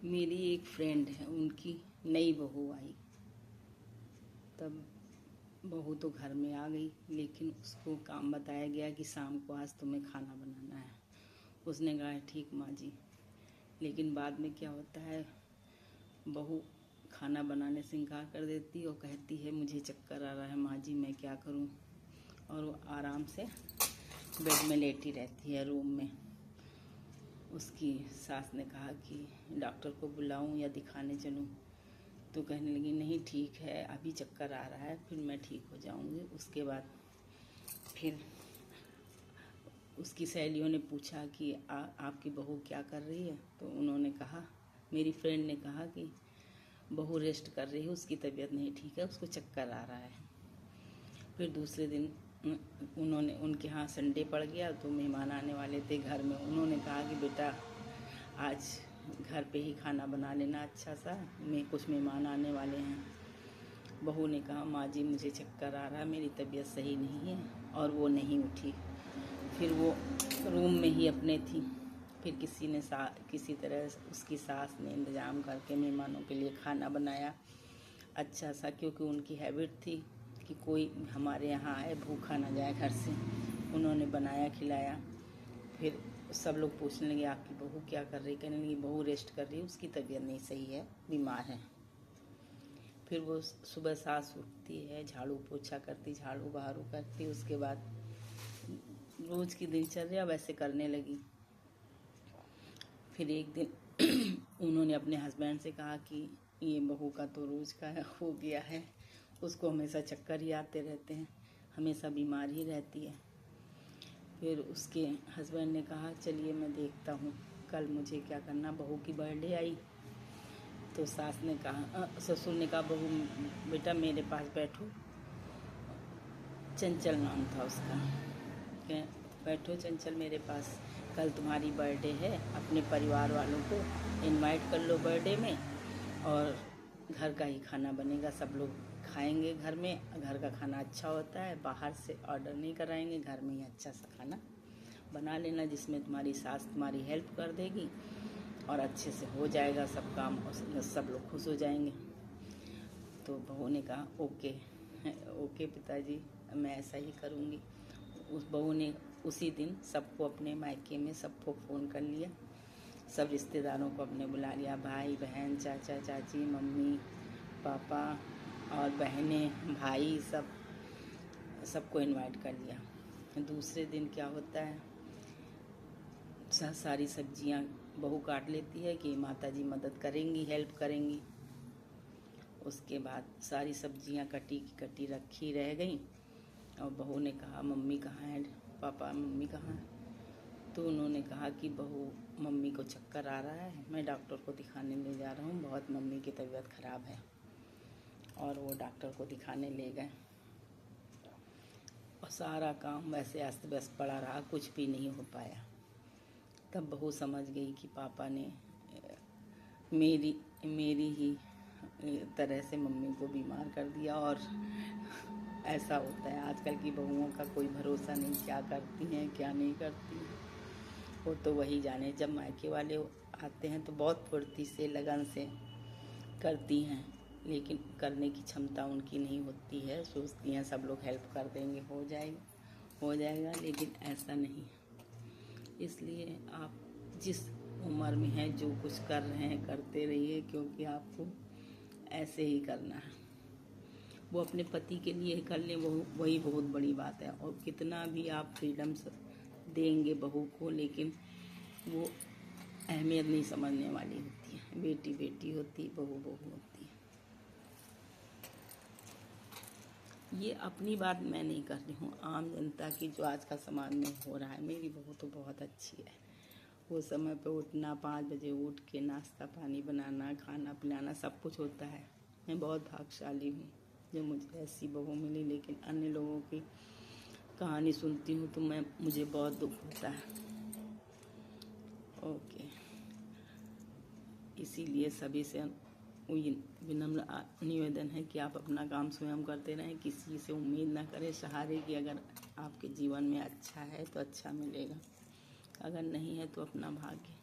मेरी एक फ्रेंड है, उनकी नई बहू आई। तब बहू तो घर में आ गई, लेकिन उसको काम बताया गया कि शाम को आज तुम्हें खाना बनाना है। उसने कहा ठीक माँ जी। लेकिन बाद में क्या होता है, बहू खाना बनाने से इनकार कर देती और कहती है मुझे चक्कर आ रहा है माँ जी, मैं क्या करूँ। और वो आराम से बेड में लेटी रहती है रूम में। उसकी सास ने कहा कि डॉक्टर को बुलाऊं या दिखाने चलूं, तो कहने लगी नहीं ठीक है, अभी चक्कर आ रहा है, फिर मैं ठीक हो जाऊंगी। उसके बाद फिर उसकी सहेलियों ने पूछा कि आपकी बहू क्या कर रही है। तो उन्होंने कहा, मेरी फ्रेंड ने कहा कि बहू रेस्ट कर रही है, उसकी तबीयत नहीं ठीक है, उसको चक्कर आ रहा है। फिर दूसरे दिन उनके यहाँ संडे पड़ गया, तो मेहमान आने वाले थे घर में। उन्होंने कहा कि बेटा आज घर पे ही खाना बना लेना अच्छा सा, कुछ मेहमान आने वाले हैं। बहू ने कहा माँ जी मुझे चक्कर आ रहा है, मेरी तबीयत सही नहीं है, और वो नहीं उठी। फिर वो रूम में ही अपने थी। फिर किसी तरह उसकी सास ने इंतज़ाम करके मेहमानों के लिए खाना बनाया अच्छा सा, क्योंकि उनकी हैबिट थी कि कोई हमारे यहाँ आए भूखा ना जाए घर से। उन्होंने बनाया खिलाया। फिर सब लोग पूछने लगे आपकी बहू क्या कर रही। कहने लगी बहू रेस्ट कर रही है, उसकी तबीयत नहीं सही है, बीमार है। फिर वो सुबह सास उठती है, झाड़ू पोछा करती, झाड़ू बहारू करती। उसके बाद रोज की दिनचर्या वैसे करने लगी। फिर एक दिन उन्होंने अपने हस्बैंड से कहा कि ये बहू का तो रोज का हो गया है, उसको हमेशा चक्कर ही आते रहते हैं, हमेशा बीमार ही रहती है। फिर उसके हस्बैंड ने कहा चलिए मैं देखता हूँ कल मुझे क्या करना। बहू की बर्थडे आई तो सास ने कहा, ससुर ने कहा बहू बेटा मेरे पास बैठो। चंचल नाम था उसका। बैठो चंचल मेरे पास, कल तुम्हारी बर्थडे है, अपने परिवार वालों को इनवाइट कर लो बर्थडे में, और घर का ही खाना बनेगा, सब लोग खाएंगे घर में। घर का खाना अच्छा होता है, बाहर से ऑर्डर नहीं कराएंगे, घर में ही अच्छा सा खाना बना लेना, जिसमें तुम्हारी सास तुम्हारी हेल्प कर देगी और अच्छे से हो जाएगा सब काम, और सब लोग खुश हो जाएंगे। तो बहू ने कहा ओके ओके पिताजी, मैं ऐसा ही करूँगी। उस बहू ने उसी दिन सबको अपने मायके में सबको फ़ोन कर लिया, सब रिश्तेदारों को अपने बुला लिया, भाई बहन चाचा चाची मम्मी पापा और बहनें भाई सबको इनवाइट कर लिया। दूसरे दिन क्या होता है, सारी सब्जियां बहू काट लेती है कि माताजी मदद करेंगी, हेल्प करेंगी। उसके बाद सारी सब्जियां कटी की कटी रखी रह गई, और बहू ने कहा मम्मी कहाँ है, पापा मम्मी कहाँ है। तो उन्होंने कहा कि बहू मम्मी को चक्कर आ रहा है, मैं डॉक्टर को दिखाने ले जा रहा हूँ, बहुत मम्मी की तबीयत ख़राब है। और वो डॉक्टर को दिखाने ले गए, और सारा काम वैसे अस्त व्यस्त पड़ा रहा, कुछ भी नहीं हो पाया। तब बहू समझ गई कि पापा ने मेरी ही तरह से मम्मी को बीमार कर दिया। और ऐसा होता है आजकल की बहुओं का कोई भरोसा नहीं, क्या करती हैं क्या नहीं करती, वो तो वही जाने। जब मायके वाले आते हैं तो बहुत फुर्ती से लगन से करती हैं, लेकिन करने की क्षमता उनकी नहीं होती है। सोचती हैं सब लोग हेल्प कर देंगे, हो जाएगा, लेकिन ऐसा नहीं। इसलिए आप जिस उम्र में हैं, जो कुछ कर रहे हैं करते रहिए, क्योंकि आपको ऐसे ही करना है। वो अपने पति के लिए कर लें, वही बहुत बड़ी बात है। और कितना भी आप फ्रीडम देंगे बहू को, लेकिन वो अहमियत नहीं समझने वाली होती है। बेटी बेटी होती है, बहू बहू होती है। ये अपनी बात मैं नहीं कर रही हूँ, आम जनता की जो आज का समाज में हो रहा है। मेरी बहू तो बहुत अच्छी है, वो समय पे उठना, 5 बजे उठ के नाश्ता पानी बनाना, खाना पिलाना, सब कुछ होता है। मैं बहुत भाग्यशाली हूँ जो मुझे ऐसी बहू मिली। लेकिन अन्य लोगों की कहानी सुनती हूँ तो मुझे बहुत दुख होता है। ओके, इसीलिए सभी से विनम्र निवेदन है कि आप अपना काम स्वयं करते रहें, किसी से उम्मीद ना करें सहारे की। अगर आपके जीवन में अच्छा है तो अच्छा मिलेगा, अगर नहीं है तो अपना भाग्य।